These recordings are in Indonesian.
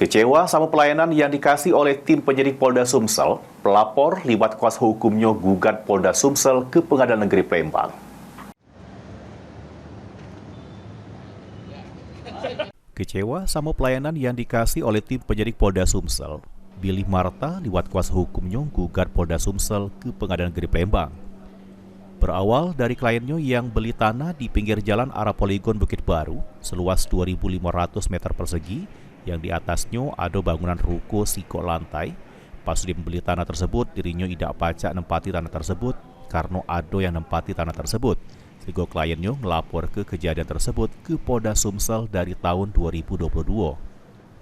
Kecewa sama pelayanan yang dikasih oleh tim penyidik Polda Sumsel, pelapor libat kuasa hukumnya gugat Polda Sumsel ke Pengadilan Negeri Palembang. Kecewa sama pelayanan yang dikasih oleh tim penyidik Polda Sumsel, Billy Marta liwat kuasa hukumnya gugat Polda Sumsel ke Pengadilan Negeri Palembang. Berawal dari kliennya yang beli tanah di pinggir jalan arah Poligon Bukit Baru seluas 2.500 meter persegi yang di atasnya ada bangunan ruko siko lantai. Pas dia membeli tanah tersebut, dirinya tidak pacak nempati tanah tersebut karena ada yang nempati tanah tersebut. Sehingga kliennya melapor ke kejadian tersebut ke Polda Sumsel dari tahun 2022.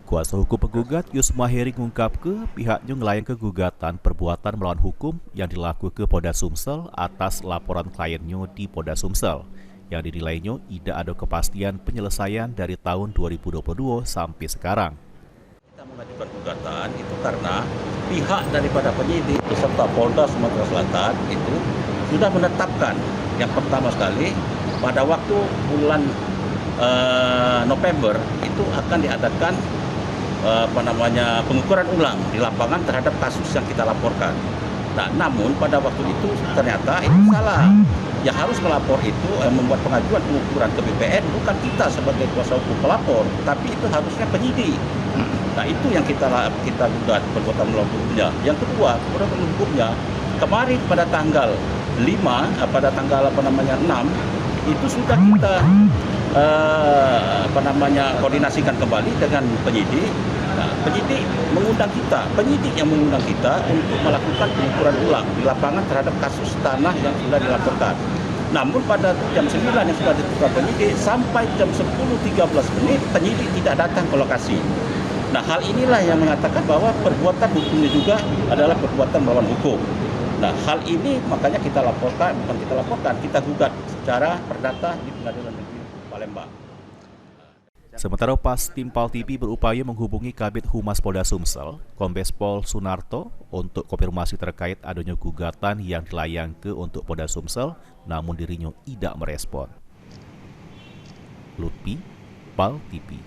Kuasa hukum penggugat Yusma Heri mengungkap ke pihaknya ngelayang ke gugatan perbuatan melawan hukum yang dilakukan ke Polda Sumsel atas laporan kliennya di Polda Sumsel yang dinilainya tidak ada kepastian penyelesaian dari tahun 2022 sampai sekarang. Kita mengajukan gugatan itu karena pihak daripada penyidik beserta Polda Sumatera Selatan itu sudah menetapkan yang pertama sekali pada waktu bulan November itu akan diadakan pengukuran ulang di lapangan terhadap kasus yang kita laporkan. Nah, namun pada waktu itu ternyata itu salah. Yang harus melapor itu membuat pengajuan pengukuran ke BPN bukan kita sebagai kuasa hukum pelapor, tapi itu harusnya penyidik. Nah, itu yang kita gugat perbuatan melawan hukumnya. Yang kedua, perbuatan melawan hukumnya kemarin pada tanggal 5 pada tanggal 6 itu sudah kita koordinasikan kembali dengan penyidik. Nah, penyidik yang mengundang kita untuk melakukan pengukuran ulang di lapangan terhadap kasus tanah yang sudah dilaporkan. Namun pada jam 9 yang sudah ditetapkan penyidik sampai jam 10.13 penyidik tidak datang ke lokasi. Nah, hal inilah yang mengatakan bahwa perbuatan hukumnya juga adalah perbuatan melawan hukum. Nah, hal ini makanya kita gugat secara perdata di Pengadilan Negeri Palembang. Sementara pas tim Pal TV berupaya menghubungi Kabid Humas Polda Sumsel, Kombes Pol Sunarto, untuk konfirmasi terkait adanya gugatan yang dilayangkan untuk Polda Sumsel, namun dirinya tidak merespon. Lutfi, Pal TV.